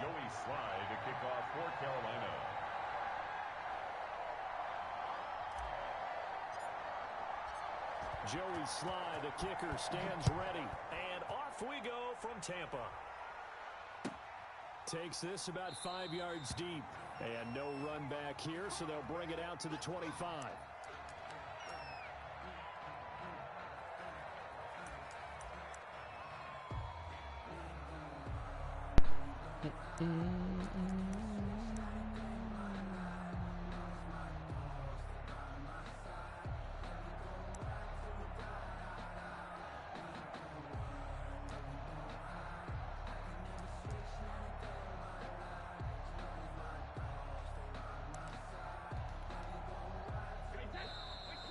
Joey Slye to kick off for Carolina. Joey Slye, the kicker, stands ready. And off we go from Tampa. Takes this about 5 yards deep. And no run back here, so they'll bring it out to the 25.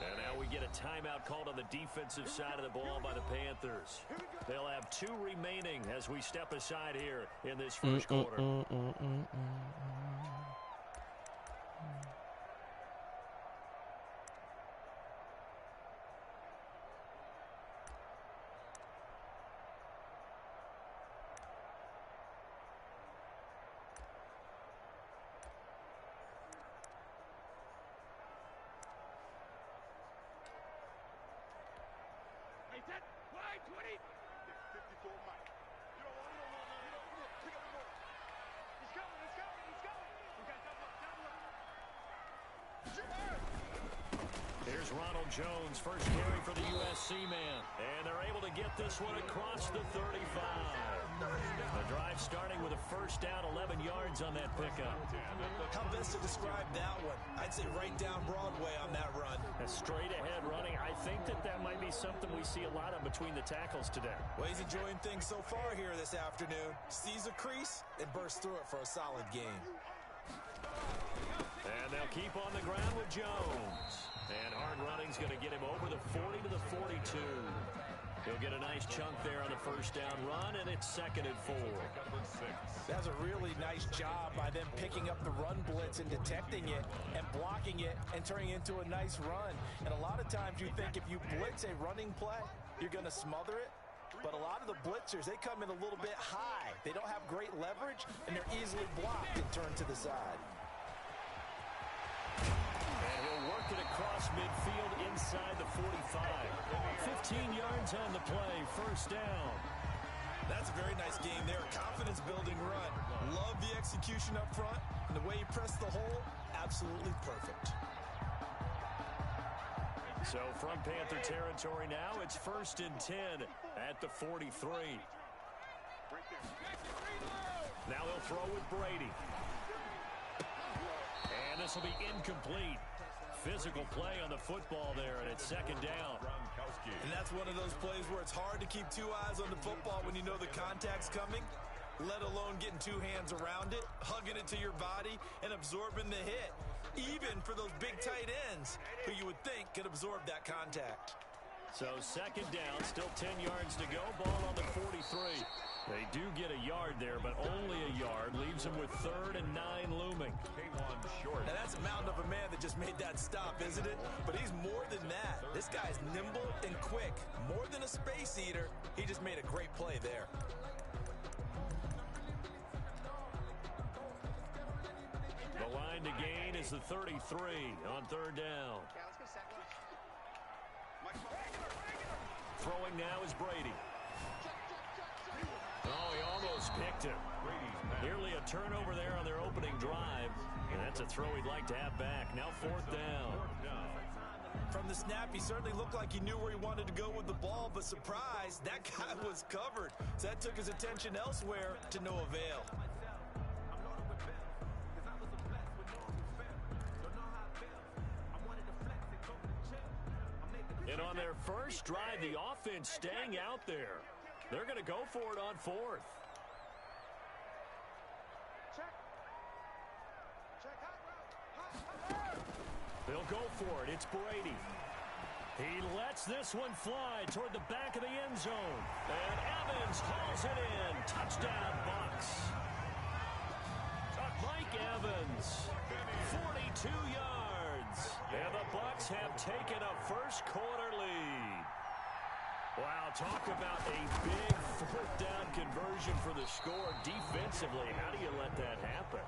And now we get a timeout called on the defensive side of the ball by the Panthers. They'll have 2 remaining as we step aside here in this first quarter. Here's Ronald Jones, first carry for the USC man. And they're able to get this one across the 35. The drive starting with a first down, 11 yards on that pickup. How best to describe that one? I'd say right down Broadway on that run. A straight ahead running. I think that might be something we see a lot of between the tackles today. Well, he's enjoying things so far here this afternoon. Sees a crease and bursts through it for a solid gain. And they'll keep on the ground with Jones. And hard running's going to get him over the 40 to the 42. He'll get a nice chunk there on the first down run, and it's 2nd and 4. That's a really nice job by them picking up the run blitz and detecting it and blocking it and turning it into a nice run. And a lot of times you think if you blitz a running play, you're going to smother it. But a lot of the blitzers, they come in a little bit high. They don't have great leverage, and they're easily blocked and turned to the side. And he'll work it across midfield inside the 45. 15 yards on the play, first down. That's a very nice game there. Confidence-building run. Love the execution up front. And the way he pressed the hole, absolutely perfect. So from Panther territory now, it's 1st and 10 at the 43. Now they'll throw with Brady. And this will be incomplete. Physical play on the football there, and it's 2nd down. And that's one of those plays where it's hard to keep 2 eyes on the football when you know the contact's coming, let alone getting 2 hands around it, hugging it to your body, and absorbing the hit. Even for those big tight ends who you would think could absorb that contact. So 2nd down, still 10 yards to go, ball on the 43. They do get a yard there, but only a yard. Leaves them with 3rd and 9 looming. Now that's a mountain of a man that just made that stop, isn't it? But he's more than that. This guy's nimble and quick. More than a space eater, he just made a great play there. The line to gain is the 33 on 3rd down. Throwing now is Brady. Oh, he almost picked him. Nearly a turnover there on their opening drive. And that's a throw he'd like to have back. Now 4th down. From the snap, he certainly looked like he knew where he wanted to go with the ball, but surprise, that guy was covered. So that took his attention elsewhere to no avail. And on their first drive, the offense staying out there. They're going to go for it on 4th. They'll go for it. It's Brady. He lets this one fly toward the back of the end zone. And Evans hauls it in. Touchdown, Bucs. Mike Evans, 42 yards. And the Bucs have taken a first quarter lead. Wow, talk about a big fourth down conversion for the score. Defensively, how do you let that happen?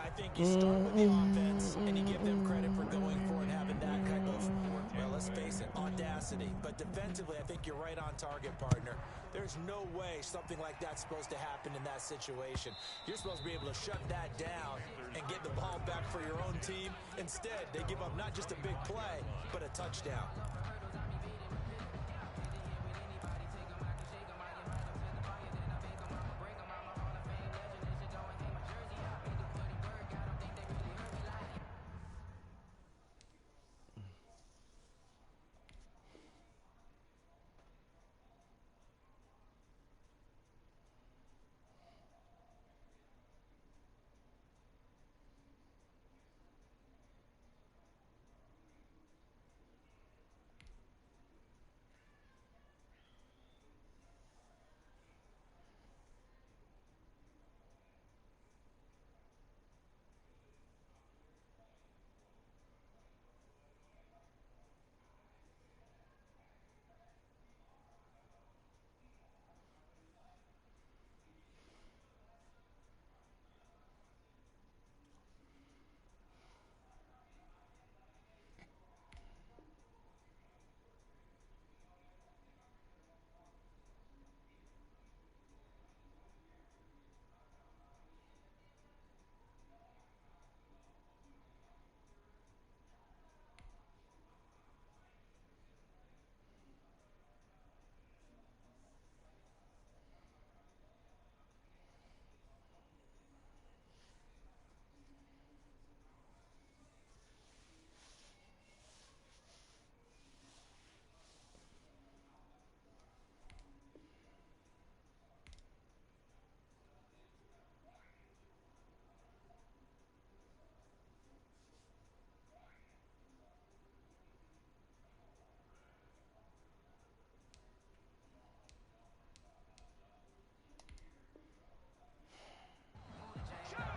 I think you start with the offense, and you give them credit for going for it, having that type of, well, let's face it, audacity. But defensively, I think you're right on target, partner. There's no way something like that's supposed to happen in that situation. You're supposed to be able to shut that down and get the ball back for your own team. Instead, they give up not just a big play, but a touchdown.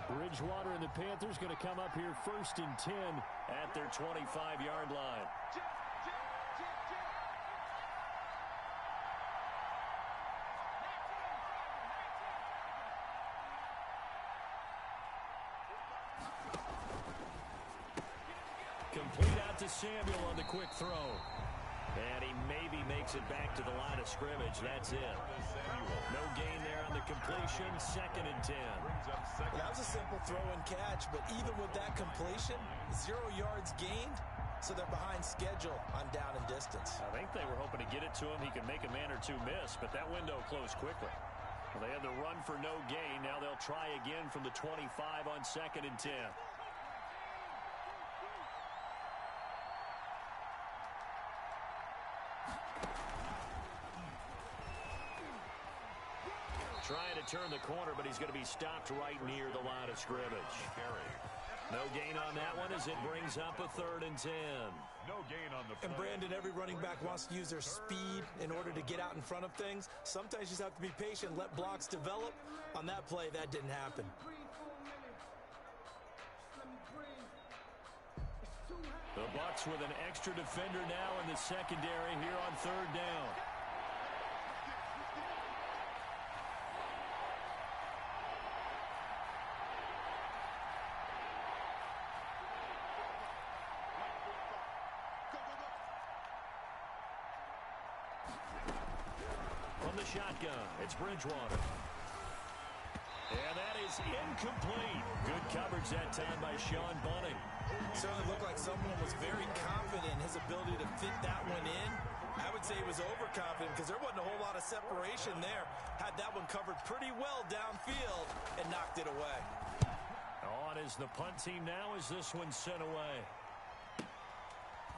Bridgewater and the Panthers going to come up here 1st and 10 at their 25-yard line. Complete out to Samuel on the quick throw. And he maybe makes it back to the line of scrimmage. That's it. No gain there on the completion. 2nd and 10. Well, that was a simple throw and catch, but even with that completion, 0 yards gained, so they're behind schedule on down and distance. I think they were hoping to get it to him. He could make a man or two miss, but that window closed quickly. Well, they had the run for no gain. Now they'll try again from the 25 on 2nd and 10. Trying to turn the corner, but he's going to be stopped right near the line of scrimmage. No gain on that one as it brings up a 3rd and 10. No gain on the play. And Brandon, every running back wants to use their speed in order to get out in front of things. Sometimes you just have to be patient, let blocks develop. On that play, that didn't happen. The Bucs with an extra defender now in the secondary here on 3rd down. Shotgun. It's Bridgewater. And that is incomplete. Good coverage that time by Sean Bunting. Certainly looked like someone was very confident in his ability to fit that one in. I would say he was overconfident because there wasn't a whole lot of separation there. Had that one covered pretty well downfield and knocked it away. On is the punt team now as this one's sent away.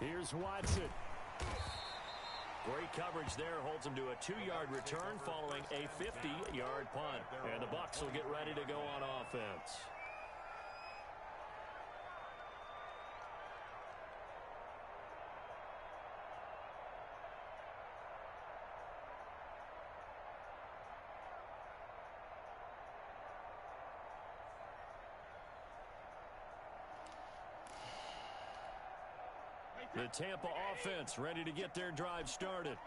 Here's Watson. Great coverage there, holds him to a 2-yard return following a 50-yard punt. And the Bucs will get ready to go on offense. The Tampa offense ready to get their drive started.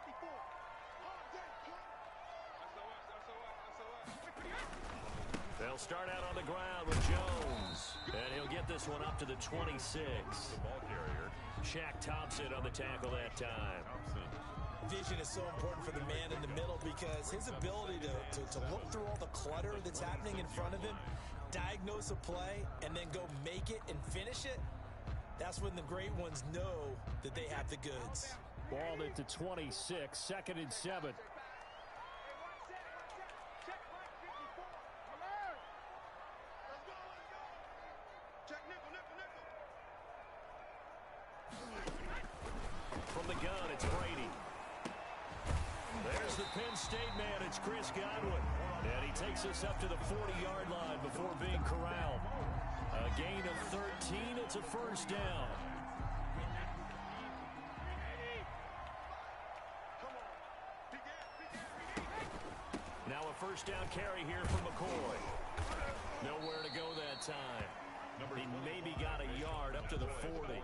start out on the ground with Jones. And he'll get this one up to the 26. The ball carrier. Shaq Thompson on the tackle that time. Vision is so important for the man in the middle because his ability to look through all the clutter that's happening in front of him, diagnose a play, and then go make it and finish it, that's when the great ones know that they have the goods. Ball at the 26, 2nd and 7. From the gun, it's Brady. There's the Penn State man. It's Chris Godwin. And he takes us up to the 40-yard line before being corralled. A gain of 13. It's a first down. Now a first down carry here from McCoy. Nowhere to go that time. He maybe got a yard up to the 40.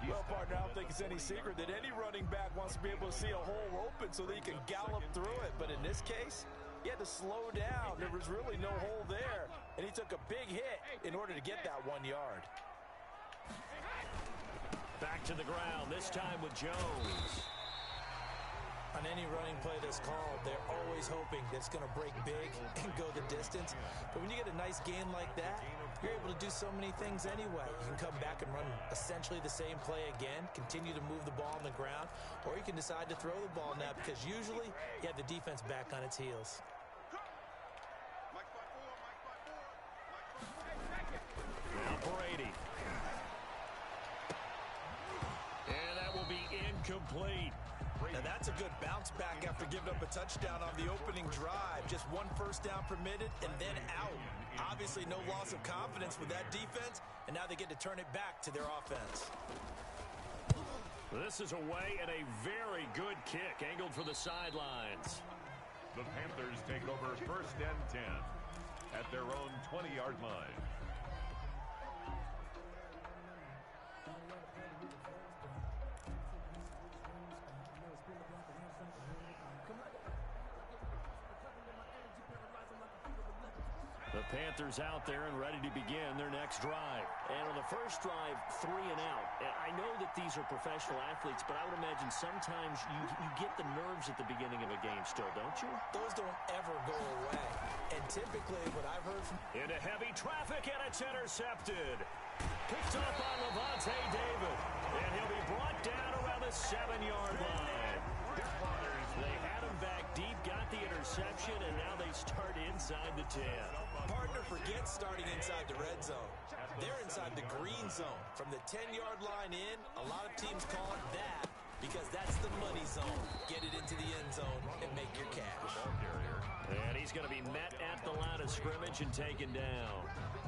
Well, partner, I don't think it's any secret that any running back wants to be able to see a hole open so that he can gallop through it. But in this case, he had to slow down. There was really no hole there. And he took a big hit in order to get that 1 yard. Back to the ground, this time with Jones. On any running play that's called, they're always hoping that it's going to break big and go the distance. But when you get a nice gain like that, you're able to do so many things anyway. You can come back and run essentially the same play again, continue to move the ball on the ground, or you can decide to throw the ball now because usually you have the defense back on its heels. Now Brady. And that will be incomplete. Now that's a good bounce back after giving up a touchdown on the opening drive. Just one first down permitted and then out. Obviously no loss of confidence with that defense, and now they get to turn it back to their offense. This is away and a very good kick angled for the sidelines. The Panthers take over 1st and 10 at their own 20-yard line. The Panthers out there and ready to begin their next drive. And on the first drive, 3 and out. I know that these are professional athletes, but I would imagine sometimes you get the nerves at the beginning of a game still, don't you? Those don't ever go away. And typically what I've heard from... Into heavy traffic, and it's intercepted. Picked up on Levante David. And he'll be brought down around the 7-yard line. They had him back deep, got the interception, and now they start inside the 10. Partner forgets starting inside the red zone. They're inside the green zone. From the 10-yard line in, a lot of teams call it that because that's the money zone. Get it into the end zone and make your cash. And he's going to be met at the line of scrimmage and taken down.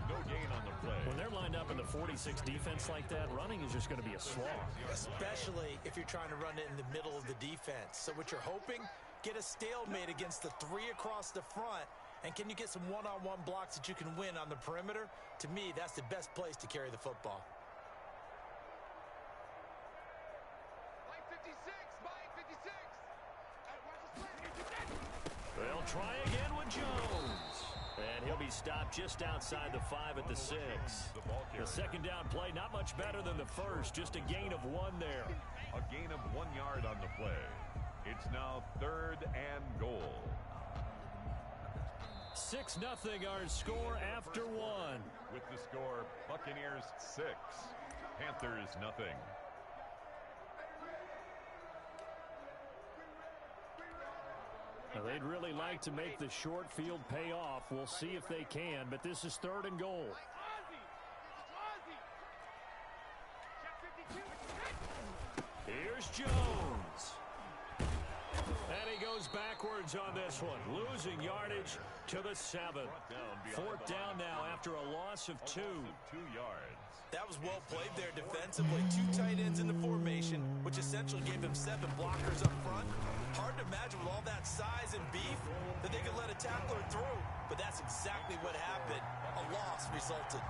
No gain on the play. When they're lined up in the 46 defense like that, running is just going to be a slog. Especially if you're trying to run it in the middle of the defense. So what you're hoping, get a stalemate against the 3 across the front. And can you get some one-on-one blocks that you can win on the perimeter? To me, that's the best place to carry the football. They'll try again with Jones. And he'll be stopped just outside the 5 at the 6. The second down play, not much better than the first. Just a gain of 1 there. A gain of 1 yard on the play. It's now 3rd and goal. 6-0 our score after 1. With the score, Buccaneers 6, Panthers nothing. Now, they'd really like to make the short field pay off. We'll see if they can, but this is 3rd and goal. Here's Jones. And he goes backwards on this one, losing yardage to the 7. 4th down now after a loss of 2. 2 yards. That was well played there defensively. 2 tight ends in the formation, which essentially gave them 7 blockers up front. Hard to imagine with all that size and beef that they could let a tackler through. But that's exactly what happened. A loss resulted.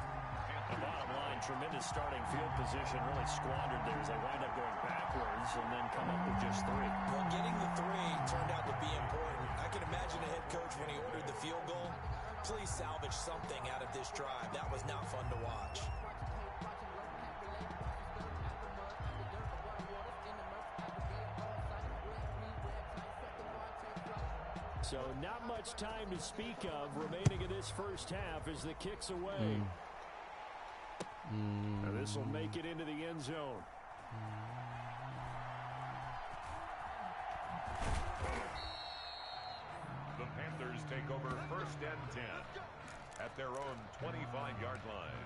The bottom line, tremendous starting field position, really squandered there as they wind up going backwards and then come up with just 3. Well, getting the 3 turned out to be important. I can imagine a head coach when he ordered the field goal Please salvage something out of this drive. That was not fun to watch. So not much time to speak of remaining in this first half as the kick's away. This will make it into the end zone. The Panthers take over 1st and 10 at their own 25-yard line.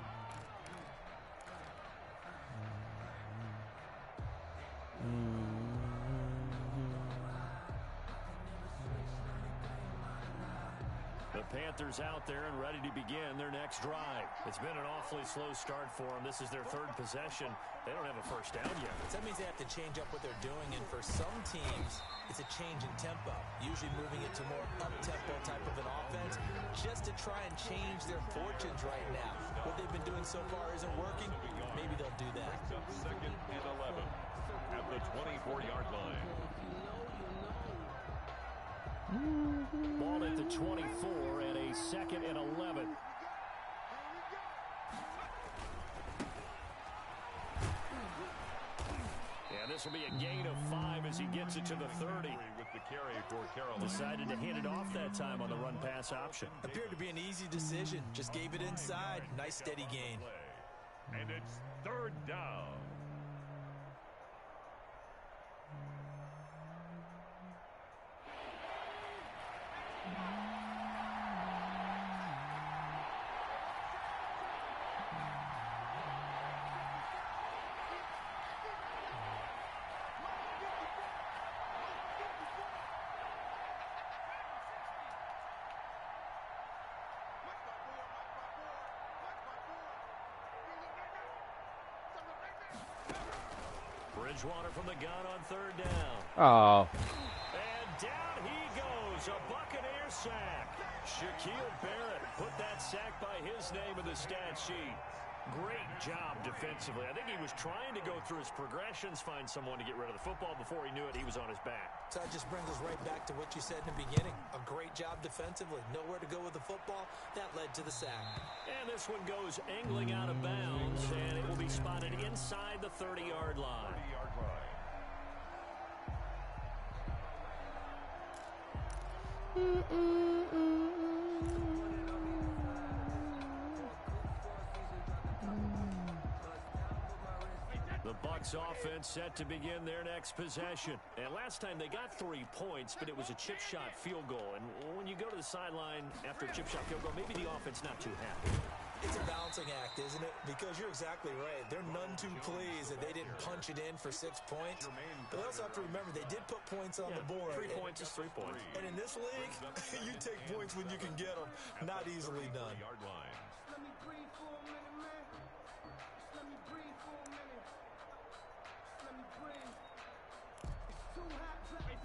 The Panthers out there and ready to begin their next drive. It's been an awfully slow start for them. This is their 3rd possession. They don't have a first down yet. That means they have to change up what they're doing, and for some teams, it's a change in tempo, usually moving it to more up-tempo type of an offense just to try and change their fortunes right now. What they've been doing so far isn't working. Maybe they'll do that. 2nd and 11 at the 24-yard line. Ball at the 24 and a 2nd and 11. And this will be a gain of 5 as he gets it to the 30. With the carry for Carolina. Decided to hand it off that time on the run-pass option. Appeared to be an easy decision. Just gave it inside. Nice steady gain. And it's 3rd down. Bridgewater from the gun on 3rd down. Oh. And down he goes. A Buccaneer sack. Shaquille Barrett put that sack by his name in the stat sheet. Great job defensively. I think he was trying to go through his progressions, find someone to get rid of the football. Before he knew it, he was on his back. So that just brings us right back to what you said in the beginning. A great job defensively. Nowhere to go with the football. That led to the sack. And this one goes angling out of bounds, and it will be spotted inside the 30-yard line. 30-yard line. The Bucs offense set to begin their next possession. And last time they got 3 points, but it was a chip shot field goal. And when you go to the sideline after a chip shot field goal, maybe the offense not too happy. It's a balancing act, isn't it? Because you're exactly right. They're none too pleased that they didn't punch it in for 6 points. But they also have to remember they did put points on the board. 3 points is 3 points. And in this league, you take points when you can get them. Not easily done. 30-yard line.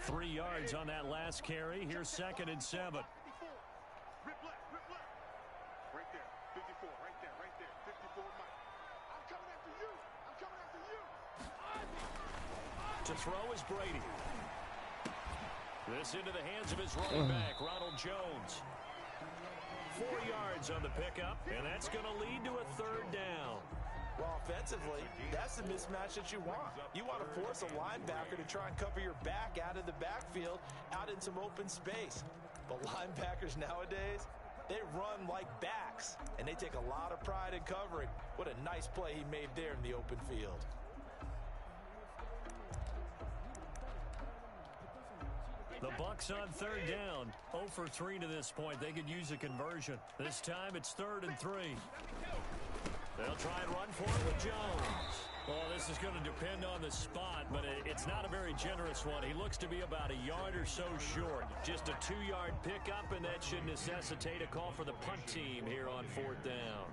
3 yards on that last carry. Here's 2nd and 7. Rip left, rip left. Right there, 54, right there, 54, Mike. I'm coming after you. I'm coming after you. To throw is Brady. This into the hands of his running back, Ronald Jones. 4 yards on the pickup, and that's going to lead to a 3rd down. Well, offensively, that's the mismatch that you want. You want to force a linebacker to try and cover your back out of the backfield, out in some open space. But linebackers nowadays, they run like backs, and they take a lot of pride in covering. What a nice play he made there in the open field. The Bucs on 3rd down. 0 for 3 to this point. They could use a conversion. This time it's 3rd and 3. They'll try and run for it with Jones. Well, this is going to depend on the spot, but it's not a very generous one. He looks to be about a yard or so short. Just a 2-yard pickup, and that should necessitate a call for the punt team here on 4th down.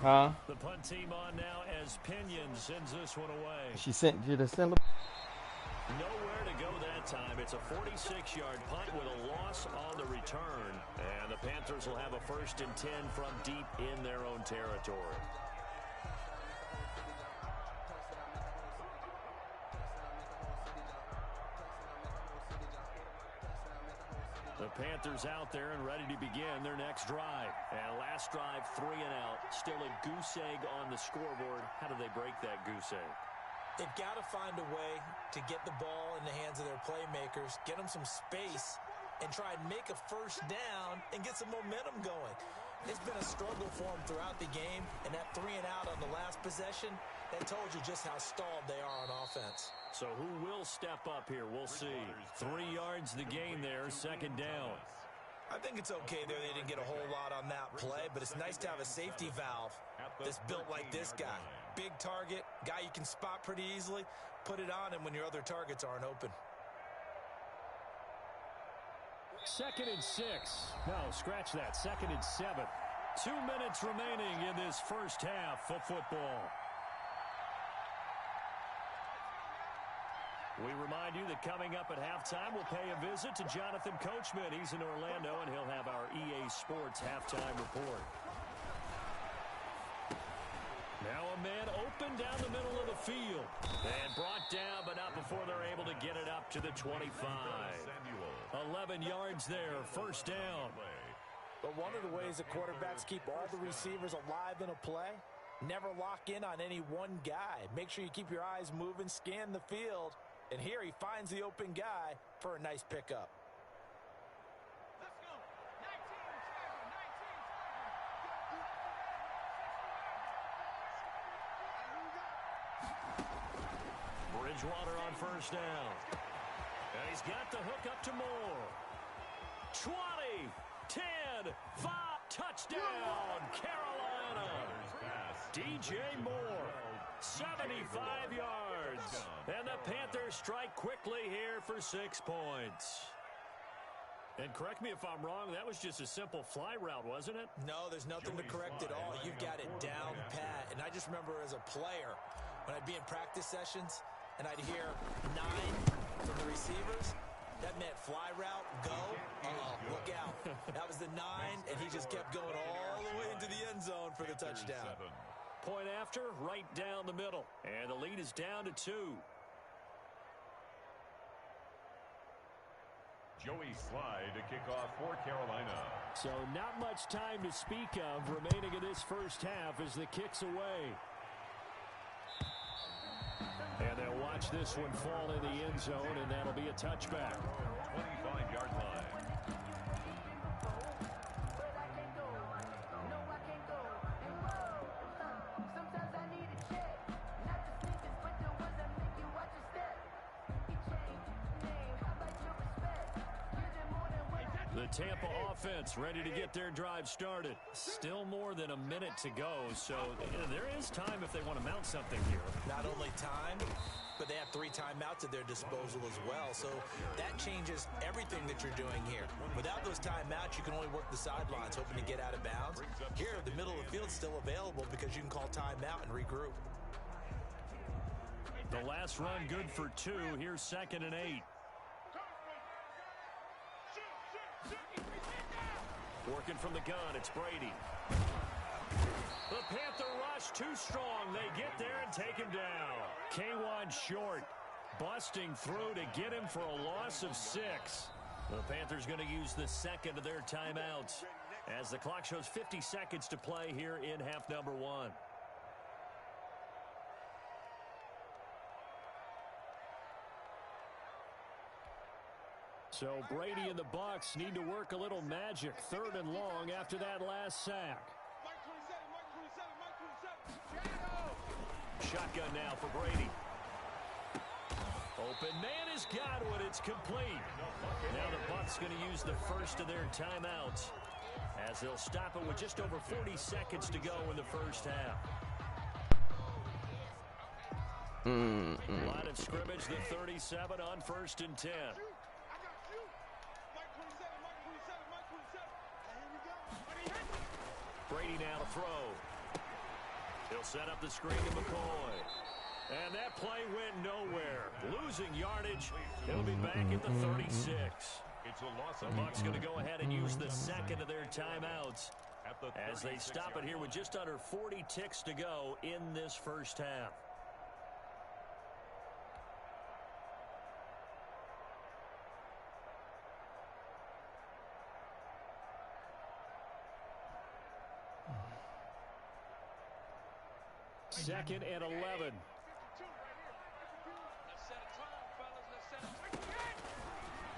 Huh? The punt team on now as Pinion sends this one away. She sent you to send. Nowhere to go that time. It's a 46-yard punt with a loss on the return. And the Panthers will have a 1st and 10 from deep in their own territory. receivers out there and ready to begin their next drive. And last drive, 3 and out. Still a goose egg on the scoreboard. How do they break that goose egg? They've got to find a way to get the ball in the hands of their playmakers, get them some space, and try and make a first down and get some momentum going. It's been a struggle for them throughout the game, and that 3 and out on the last possession, that told you just how stalled they are on offense. So who will step up here? We'll see. 3 yards the gain there, second down. I think it's okay there. They didn't get a whole lot on that play, but it's nice to have a safety valve that's built like this guy. Big target, guy you can spot pretty easily. Put it on him when your other targets aren't open. 2nd and 6. No, scratch that. 2nd and 7. 2 minutes remaining in this first half of football. We remind you that coming up at halftime, we'll pay a visit to Jonathan Coachman. He's in Orlando, and he'll have our EA Sports halftime report. Now a man open down the middle of the field. And brought down, but not before they're able to get it up to the 25. 11 yards there, first down. But one of the ways that quarterbacks keep all the receivers alive in a play, never lock in on any one guy. Make sure you keep your eyes moving, scan the field. And here he finds the open guy for a nice pickup. Let's go. 19, Bridgewater on first down. And he's got the hook up to Moore. 20, 10, 5, touchdown, Carolina. DJ Moore, 75 yards. And the Panthers strike quickly here for 6 points. And correct me if I'm wrong, that was just a simple fly route, wasn't it? No, there's nothing to correct at all. You've got it down pat. And I just remember as a player, when I'd be in practice sessions and I'd hear 9 from the receivers, that meant fly route, go, look out. That was the 9, and he just kept going all the way into the end zone for the touchdown. Point after, right down the middle. And the lead is down to 2. Joey Slye to kick off for Carolina. So not much time to speak of remaining in this first half as the kick's away. And they'll watch this one fall in the end zone, and that'll be a touchback. 25-yard line. The Tampa offense ready to get their drive started. Still more than a minute to go, so there is time if they want to mount something here. Not only time, but they have 3 timeouts at their disposal as well, so that changes everything that you're doing here. Without those timeouts, you can only work the sidelines, hoping to get out of bounds. Here, the middle of the field's still available because you can call timeout and regroup. The last run good for 2. Here's 2nd and 8. Working from the gun, it's Brady. The Panther rush too strong. They get there and take him down. K1 short, busting through to get him for a loss of 6. The Panthers going to use the second of their timeouts as the clock shows 50 seconds to play here in half number 1. So Brady and the Bucs need to work a little magic. 3rd and long after that last sack. Shotgun now for Brady. Open man is Godwin. It's complete. Now the Bucs going to use the first of their timeouts as they'll stop it with just over 40 seconds to go in the first half. Line of scrimmage, the 37 on 1st and 10. Brady now to throw. He'll set up the screen to McCoy. And that play went nowhere. Losing yardage. He'll be back at the 36. It's a loss. The Bucs going to go ahead and use the second of their timeouts as they stop it here with just under 40 ticks to go in this first half. 2nd and 11.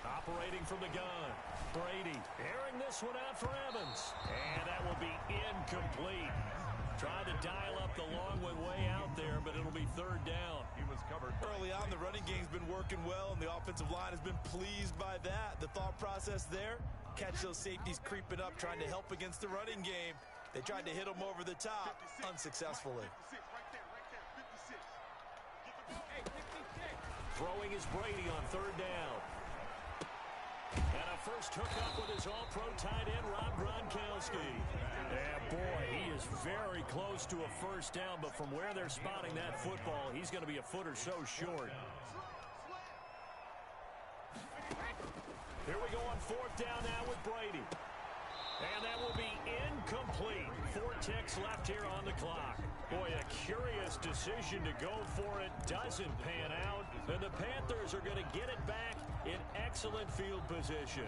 Operating from the gun. Brady airing this one out for Evans. And that will be incomplete. Trying to dial up the long one way out there, but it'll be 3rd down. He was covered. Early on, the running game's been working well, and the offensive line has been pleased by that. The thought process there, catch those safeties creeping up, trying to help against the running game. They tried to hit them over the top, unsuccessfully. Throwing is Brady on 3rd down. And a first hookup with his all-pro tight end, Rob Gronkowski. Yeah, boy, he is very close to a first down, but from where they're spotting that football, he's going to be a foot or so short. Here we go on 4th down now with Brady. And that will be incomplete. 4 ticks left here on the clock. Boy, a curious decision to go for it. Doesn't pan out. And the Panthers are going to get it back in excellent field position.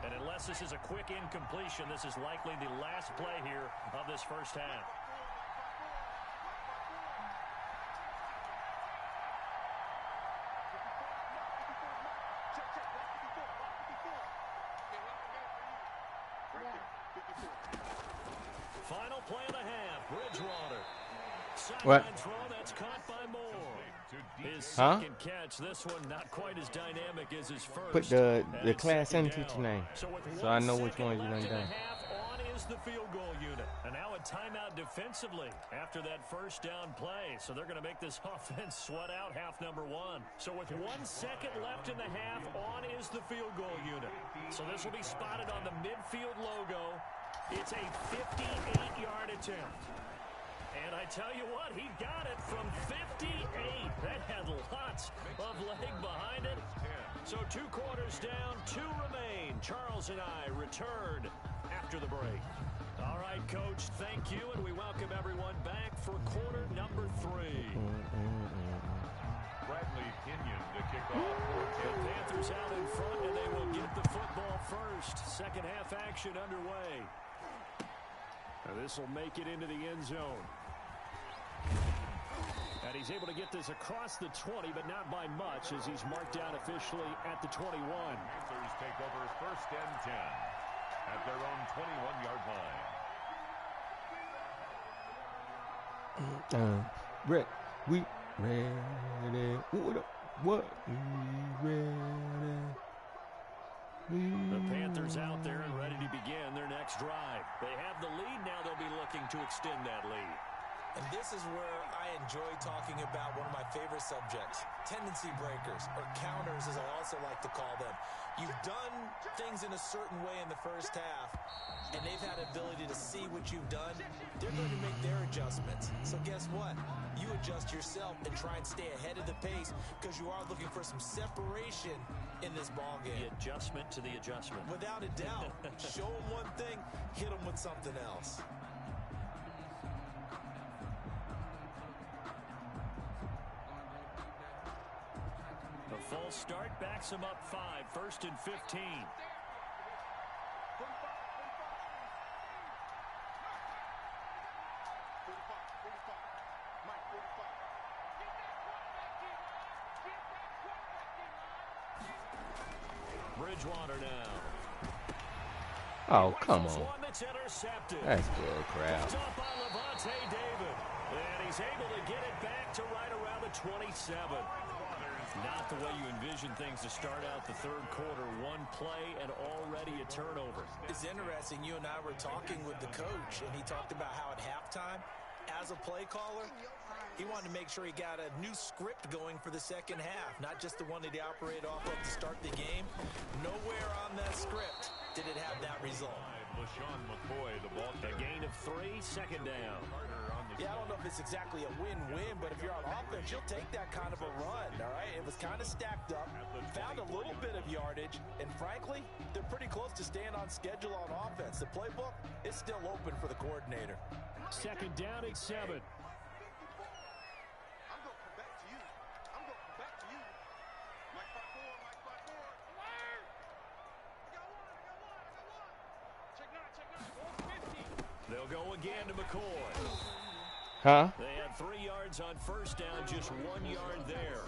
And unless this is a quick incompletion, this is likely the last play here of this first half. Final play of the half, Bridgewater. What? Sideline throw that's caught by Moore. His Huh? second catch, this one not quite as dynamic as his first. Put the And it's class second and teacher down. name, So with so I 1 know which second ones you left done in the done. half, on is the field goal unit. And now a timeout defensively after that first down play. So they're going to make this offense sweat out half number 1. So with 1 second left in the half, on is the field goal unit. So this will be spotted on the midfield logo. It's a 58-yard attempt. And I tell you what, he got it from 58. That had lots of leg behind it. So 2 quarters down, 2 remain. Charles and I return after the break. All right, Coach, thank you, and we welcome everyone back for quarter number 3. Bradley Kenyon to kick off. The Panthers out in front, and they will get the football first. Second half action underway. And this will make it into the end zone. And he's able to get this across the 20, but not by much, as he's marked down officially at the 21. Panthers take over 1st and 10 at their own 21-yard line. Rick, we ready. What? We ready. The Panthers out there and ready to begin their next drive. They have the lead now. They'll be looking to extend that lead. And this is where I enjoy talking about one of my favorite subjects, tendency breakers, or counters as I also like to call them. You've done things in a certain way in the first half, and they've had ability to see what you've done. They're going to make their adjustments. So guess what? You adjust yourself and try and stay ahead of the pace because you are looking for some separation in this ball game. The adjustment to the adjustment. Without a doubt. Show them one thing, hit them with something else. The false start backs him up 5, 1st and 15. Bridgewater now. Oh, come on. One that's intercepted. That's bull crap. Picked up by Levante David. And he's able to get it back to right around the 27. Not the way you envision things to start out the 3rd quarter. 1 play and already a turnover. It's interesting. You and I were talking with the coach, and he talked about how at halftime, as a play caller, he wanted to make sure he got a new script going for the second half, not just the one that he operated off of to start the game. Nowhere on that script did it have that result. LaShawn McCoy, the ball A gain of 3, 2nd down. Yeah, I don't know if it's exactly a win-win, but if you're on offense, you'll take that kind of a run, all right? It was kind of stacked up, found a little bit of yardage, and frankly, they're pretty close to staying on schedule on offense. The playbook is still open for the coordinator. 2nd down and 7. I'm going to come back to you. I'm going to come back to you. Mike 5-4, Mike 5-4. I got one. Check 9, 50. They'll go again to McCoy. Huh? They had 3 yards on first down, just 1 yard there.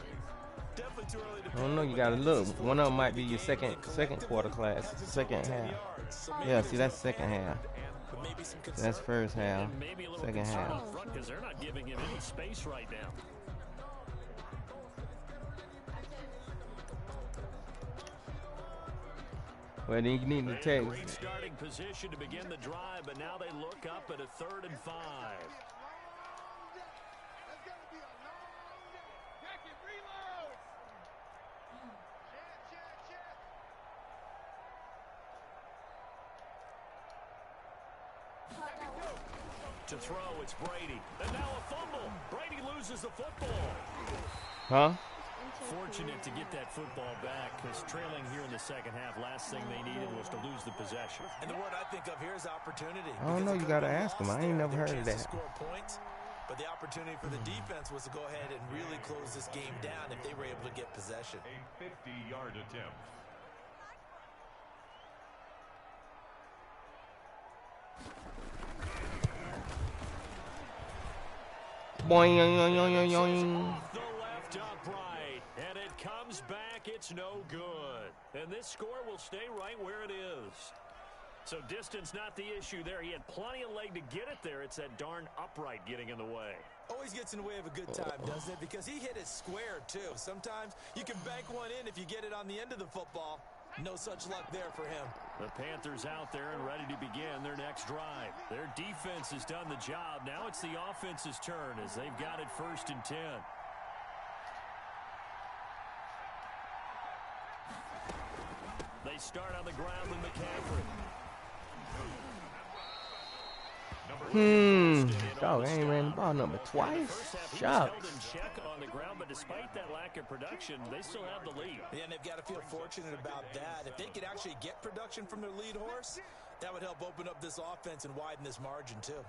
Definitely too early to I don't know. You gotta look. One of them might be your second quarter class, second half. Yeah, see that's second half. That's first half, And maybe a little second concern half. up front because they're not giving him any space right now. Well, then you need to They had a great text. starting position to begin the drive, but now they look up at a 3rd and 5. To throw, it's Brady. And now a fumble. Brady loses the football. Huh? Fortunate to get that football back because trailing here in the second half, last thing they needed was to lose the possession. And the word I think of here is opportunity. I don't know. You gotta ask him. I ain't never heard of that. Score points, but the opportunity for the defense was to go ahead and really close this game down if they were able to get possession. A 50-yard attempt. Boing, yoing, yoing, yoing, yoing. Off the left upright, and it comes back. It's no good. And this score will stay right where it is. So distance not the issue there. He had plenty of leg to get it there. It's that darn upright getting in the way. Always gets in the way of a good time, doesn't it? Because he hit it square, too. Sometimes you can bank one in if you get it on the end of the football. No such luck there for him. The Panthers out there and ready to begin their next drive. Their defense has done the job. Now it's the offense's turn as they've got it 1st and 10. They start on the ground with McCaffrey. Dog, I ain't ran the ball number twice. Held Shucks. in check on the ground, but despite that lack of production, they still have the lead. Yeah, and they've got to feel fortunate about that. If they could actually get production from their lead horse, that would help open up this offense and widen this margin, too.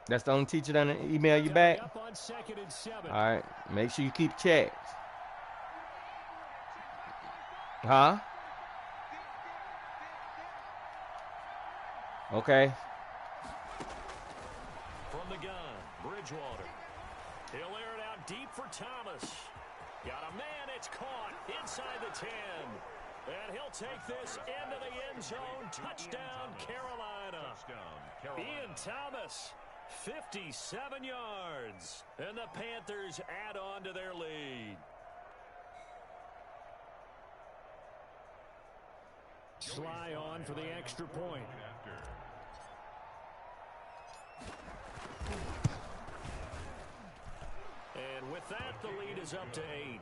That's the only teacher that email you back. Up on 2nd and 7. All right. Make sure you keep checks. Huh? Okay. From the gun, Bridgewater. He'll air it out deep for Thomas. Got a man, it's caught inside the 10. And he'll take this into the end zone. Touchdown, Carolina. Ian Thomas, 57 yards. And the Panthers add on to their lead. Sly on for the extra point. And with that, the lead is up to 8.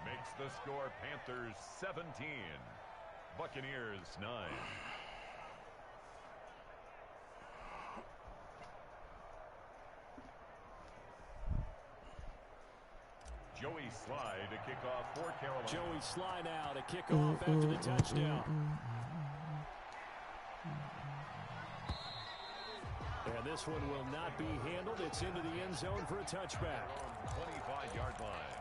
Makes the score Panthers 17, Buccaneers 9. Joey Sly to kick off for Carolina. Joey Sly now to kick off after the touchdown. And this one will not be handled. It's into the end zone for a touchback. 25-yard line.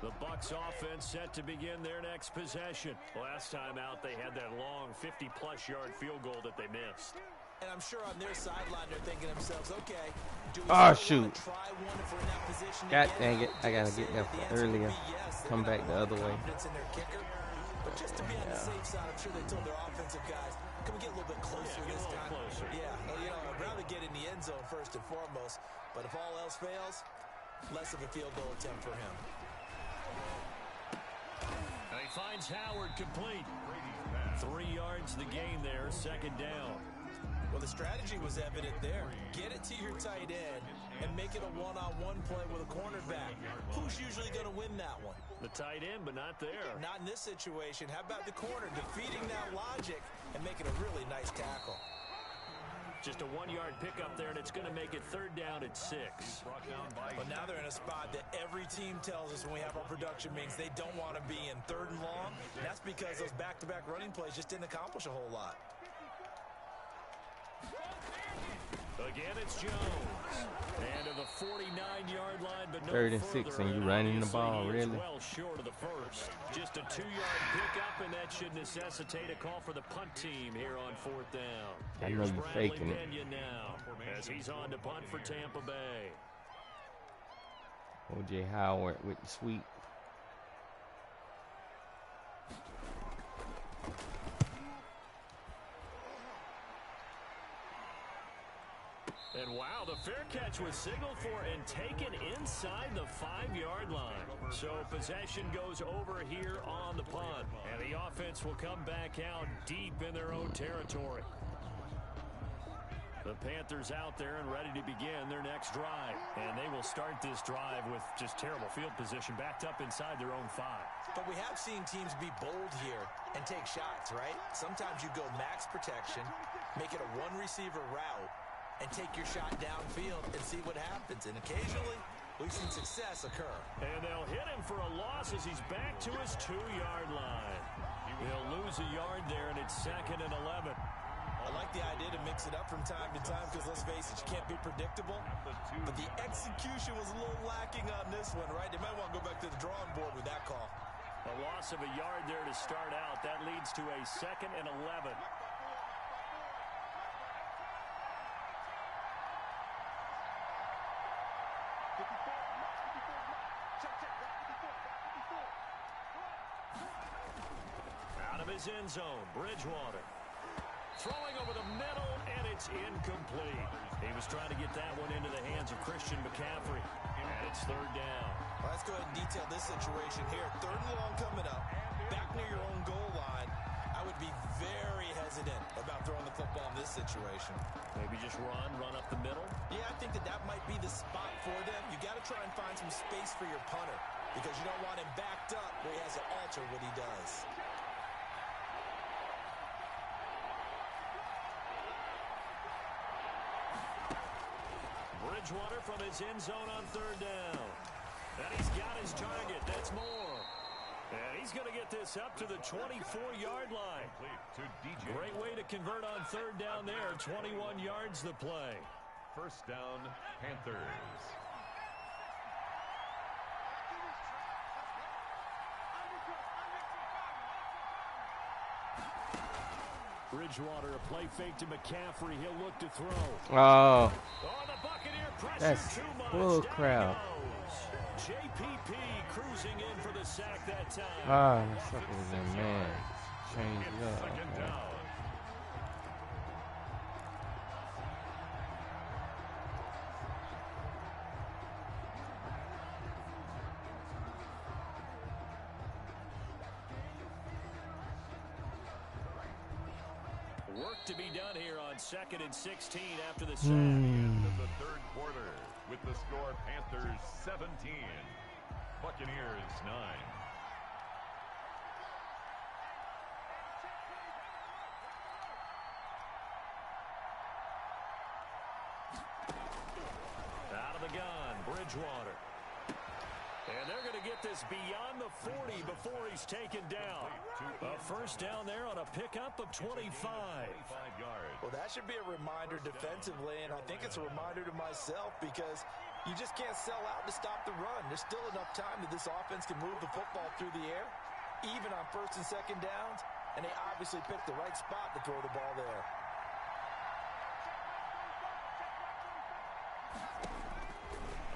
The Bucs offense set to begin their next possession. Last time out, they had that long 50-plus yard field goal that they missed. And I'm sure on their sideline they're thinking to themselves, okay, do we shoot. try one if we're in that position God again? dang it. I got to get there earlier. Come back the other way. Confidence in their kicker. But just to be on the safe side, I'm sure they told their offensive guys, can we get a little bit closer Yeah, get a this little time? closer. Yeah, well, you know, I'd rather get in the end zone first and foremost. But if all else fails, less of a field goal attempt for him. And he finds Howard complete. 3 yards the game there, 2nd down. Well, the strategy was evident there. Get it to your tight end and make it a one-on-one play with a cornerback. Who's usually going to win that one? The tight end, but not there. Not in this situation. How about the corner defeating that logic and making a really nice tackle? Just a 1-yard pickup there, and it's going to make it 3rd down at 6. But now they're in a spot that every team tells us when we have our production meetings they don't want to be in, 3rd and long. And that's because those back-to-back running plays just didn't accomplish a whole lot. Again, it's Jones. And to the 49-yard line, but no 3rd and further, 6, and you running the ball, he is really? well short of the first. Just a 2-yard pickup, and that should necessitate a call for the punt team here on 4th down. I know you're faking it. Now, as he's on to punt for Tampa Bay. O.J. Howard with the sweep. And wow, the fair catch was signaled for and taken inside the 5-yard line. So possession goes over here on the punt. And the offense will come back out deep in their own territory. The Panthers out there and ready to begin their next drive. And they will start this drive with just terrible field position, backed up inside their own 5. But we have seen teams be bold here and take shots, right? Sometimes you go max protection, make it a one-receiver route, and take your shot downfield and see what happens. And occasionally, we've seen success occur. And they'll hit him for a loss as he's back to his 2-yard line. He'll lose a yard there, and it's 2nd and 11. I like the idea to mix it up from time to time because, let's face it, you can't be predictable. But the execution was a little lacking on this one, right? They might want to go back to the drawing board with that call. A loss of a yard there to start out. That leads to a 2nd and 11. Out of his end zone, Bridgewater. Throwing over the middle, and it's incomplete. He was trying to get that one into the hands of Christian McCaffrey. And it's 3rd down. Well, let's go ahead and detail this situation here. 3rd and long coming up, back near your own goal line. I would be very hesitant about throwing the football in this situation. Maybe just run up the middle? Yeah, I think that might be the spot for them. You got to try and find some space for your punter because you don't want him backed up where he has to alter what he does. Bridgewater from his end zone on 3rd down. And he's got his target. That's more. And he's going to get this up to the 24-yard line. Great way to convert on 3rd down there. 21 yards the play. 1st down, Panthers. Bridgewater, a play fake to McCaffrey. He'll look to throw. Oh, The Buccaneer pressure that's too much. bull Down crap. goes. JPP cruising in for the sack that time. Ah, that sucker was in, man. Change it up. 2nd Man. down. Work to be done here on 2nd and 16 after the sack. End of the 3rd quarter with the score Panthers 17, Buccaneers 9. Out of the gun, Bridgewater. And they're going to get this beyond the 40 before he's taken down. A 1st down there on a pickup of 25. Well, that should be a reminder defensively, and I think it's a reminder to myself because you just can't sell out to stop the run. There's still enough time that this offense can move the football through the air, even on 1st and 2nd downs, and they obviously picked the right spot to throw the ball there.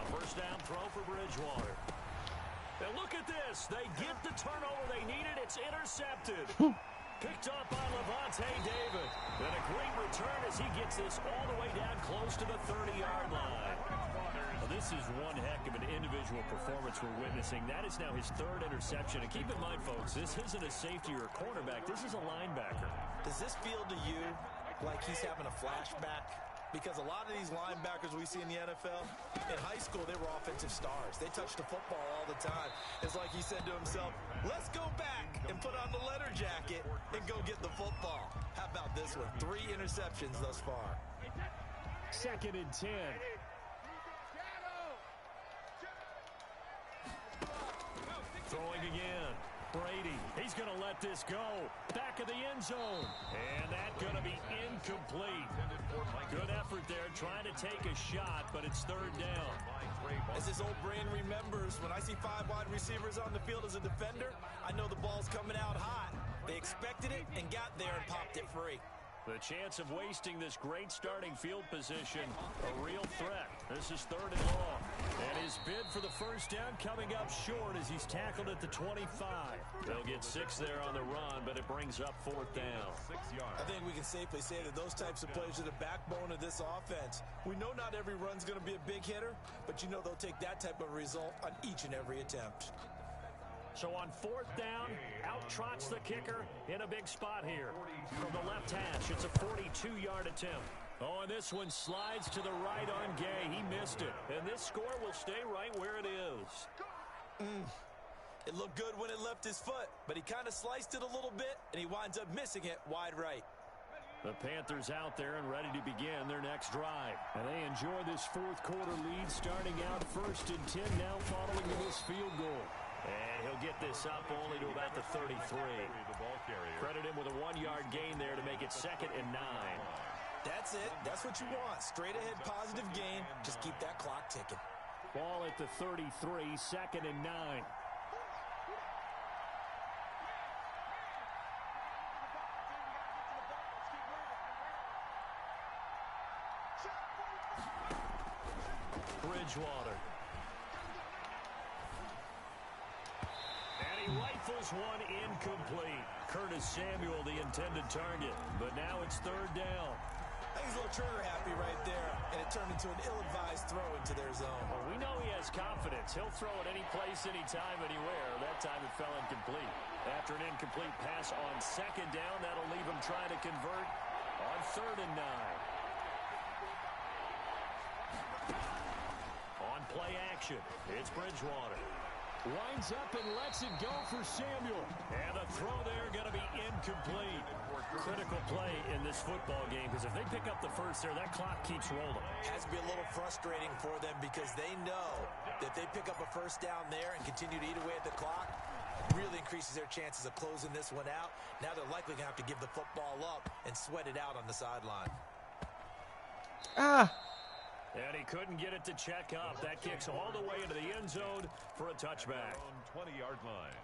A 1st down throw for Bridgewater. And look at this. They get the turnover they needed. It's intercepted. Picked up by Levante David. And a great return as he gets this all the way down close to the 30-yard line. Well, this is one heck of an individual performance we're witnessing. That is now his 3rd interception. And keep in mind, folks, this isn't a safety or a cornerback. This is a linebacker. Does this feel to you like he's having a flashback? Because a lot of these linebackers we see in the NFL, in high school, they were offensive stars. They touched the football all the time. It's like he said to himself, let's go back and put on the letter jacket and go get the football. How about this one? 3 interceptions thus far. 2nd and 10. Throwing again. Brady, he's going to let this go. Back of the end zone. And that's going to be incomplete. Good effort there trying to take a shot, but it's third down. As this old brain remembers, when I see 5 wide receivers on the field as a defender, I know the ball's coming out hot. They expected it and got there and popped it free. The chance of wasting this great starting field position, a real threat. This is third and long. And his bid for the first down coming up short as he's tackled at the 25. They'll get 6 there on the run, but it brings up fourth down. 6 yards. I think we can safely say that those types of plays are the backbone of this offense. We know not every run's going to be a big hitter, but you know they'll take that type of result on each and every attempt. So on fourth down, out trots the kicker in a big spot here. From the left hash, it's a 42-yard attempt. Oh, and this one slides to the right on Gay. He missed it. And this score will stay right where it is. It looked good when it left his foot, but he kind of sliced it a little bit, and he winds up missing it wide right. The Panthers out there and ready to begin their next drive. And they enjoy this fourth quarter lead starting out first and 10 now following this field goal. And he'll get this up only to about the 33. Credit him with a 1-yard gain there to make it 2nd and 9. That's it. That's what you want. Straight ahead positive gain. Just keep that clock ticking. Ball at the 33, 2nd and 9. Bridgewater. Rifles one incomplete. Curtis Samuel, the intended target. But now it's third down. I think he's a little trigger happy right there, and it turned into an ill-advised throw into their zone. Well, we know he has confidence. He'll throw it any place, anytime, anywhere. That time it fell incomplete. After an incomplete pass on second down, that'll leave him trying to convert on 3rd and 9. On play action, it's Bridgewater. Winds up and lets it go for Samuel. And the throw there going to be incomplete. Critical play in this football game because if they pick up the first there, that clock keeps rolling. Has to be a little frustrating for them because they know that they pick up a first down there and continue to eat away at the clock, really increases their chances of closing this one out. Now they're likely going to have to give the football up and sweat it out on the sideline. And he couldn't get it to check up. That kicks all the way into the end zone for a touchback. On 20-yard line.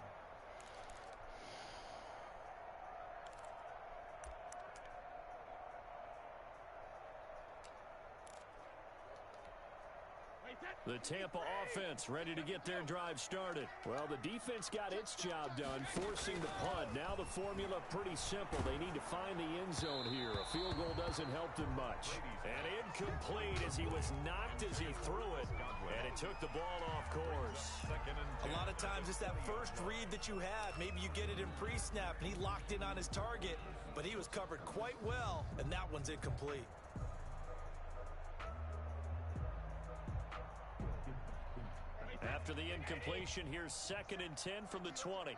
The Tampa offense ready to get their drive started. Well, the defense got its job done, forcing the punt. Now the formula pretty simple. They need to find the end zone here. A field goal doesn't help them much. And incomplete as he was knocked as he threw it. And it took the ball off course. A lot of times it's that first read that you have. Maybe you get it in pre-snap, and he locked in on his target, but he was covered quite well, and that one's incomplete. After the incompletion, here's 2nd and 10 from the 20.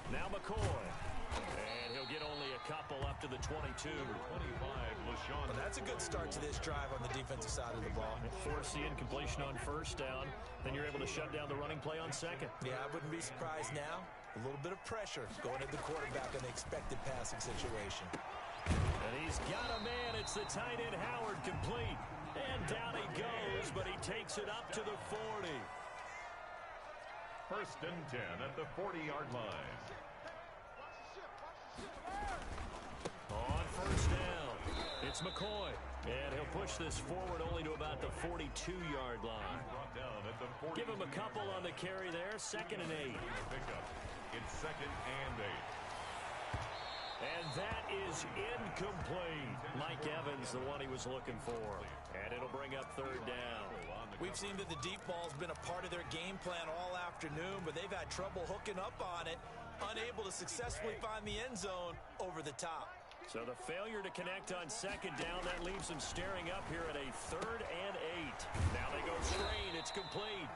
Now McCoy. And he'll get only a couple up to the 22. 25, LaShawn. Well, that's a good start to this drive on the defensive side of the ball. Force the incompletion on first down. Then you're able to shut down the running play on second. Yeah, I wouldn't be surprised now. A little bit of pressure going at the quarterback in the expected passing situation. And he's got a man. It's the tight end Howard, complete. And down he goes, but he takes it up to the 40. 1st and 10 at the 40-yard line. On first down, it's McCoy. And he'll push this forward only to about the 42-yard line. Brought down at the 40. Give him a couple on the carry there, 2nd and 8. Pickup. It's 2nd and 8. And that is incomplete. Mike Evans, the one he was looking for. And it'll bring up 3rd down. We've seen that the deep ball's been a part of their game plan all afternoon, but they've had trouble hooking up on it, unable to successfully find the end zone over the top. So the failure to connect on 2nd down, that leaves them staring up here at a 3rd and 8. Now they go screen. It's complete.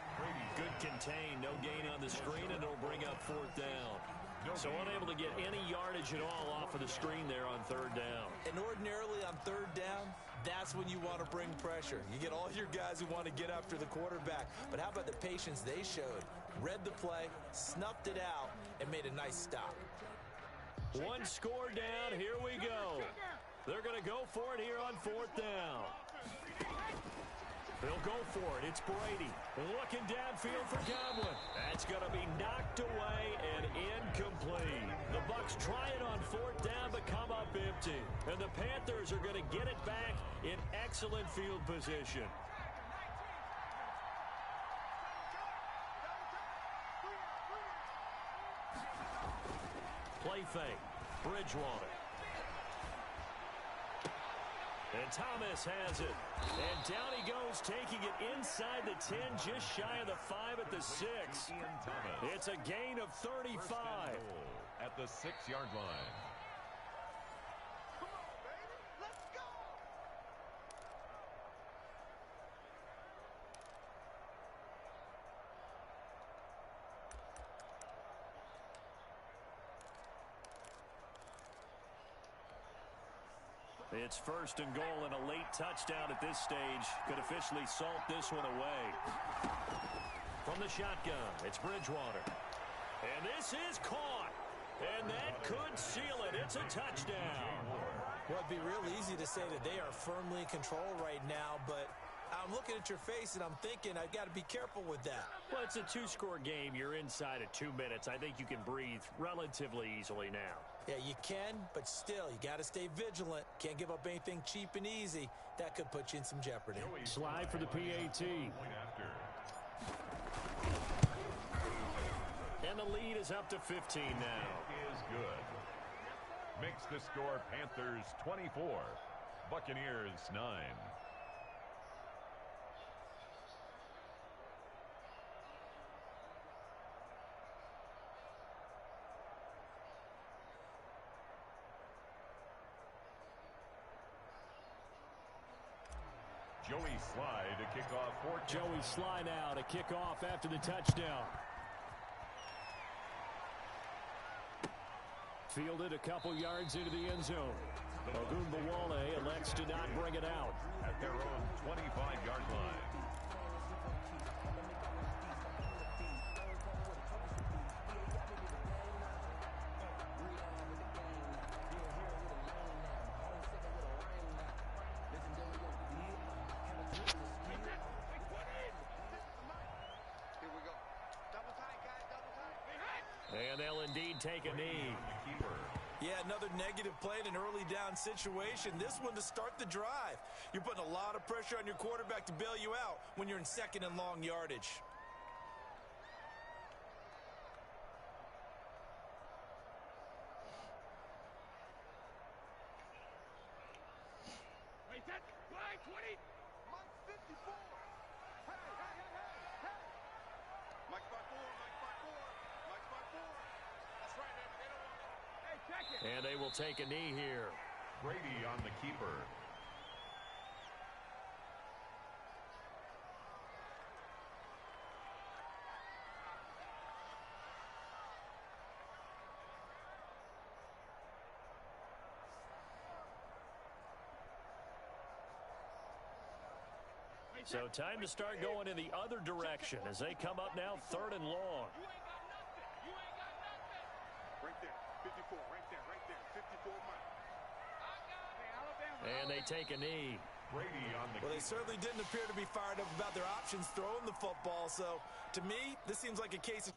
Good contain. No gain on the screen, and it'll bring up 4th down. So unable to get any yardage at all off of the screen there on third down. And ordinarily on third down, that's when you want to bring pressure. You get all your guys who want to get after the quarterback. But how about the patience they showed? Read the play, snuffed it out, and made a nice stop. One score down. Here we go. They're going to go for it here on fourth down. They'll go for it. It's Brady looking downfield for Godwin. That's going to be knocked away and incomplete. The Bucs try it on fourth down but come up empty. And the Panthers are going to get it back in excellent field position. Play fake. Bridgewater. And Thomas has it. And down he goes, taking it inside the 10, just shy of the 5 at the 6. It's a gain of 35. At the 6-yard line. Come on, baby. Let's go. It's first and goal, and a late touchdown at this stage could officially salt this one away. From the shotgun, it's Bridgewater. And this is caught. And that could seal it. It's a touchdown. Well, it'd be real easy to say that they are firmly in control right now, but I'm looking at your face and I'm thinking I've got to be careful with that. Well, it's a two-score game. You're inside of 2 minutes. I think you can breathe relatively easily now. Yeah, you can, but still, you got to stay vigilant. Can't give up anything cheap and easy. That could put you in some jeopardy. Slide for the PAT. And the lead is up to 15 now. Is good. Makes the score Panthers 24, Buccaneers 9. Joey Sly to kick off for Joey Sly now to kick off after the touchdown. Fielded a couple yards into the end zone. Ogunbowale elects to not bring it out. At their own 25-yard line. And they'll indeed take a knee. Yeah, another negative play in an early down situation. This one to start the drive. You're putting a lot of pressure on your quarterback to bail you out when you're in second and long yardage. Wait, that line 20. Mike 54. Hey. Mike by 4. Mike by 4. That's right, man. They don't want it. Hey, check it. And they will take a knee here. Brady on the keeper. So time to start going in the other direction as they come up now third and long. You ain't got nothing. Right there. 54. Right there. 54 Mike. And they take a knee. Brady on the Well, they keeper. certainly didn't appear to be fired up about their options throwing the football. So, to me, this seems like a case of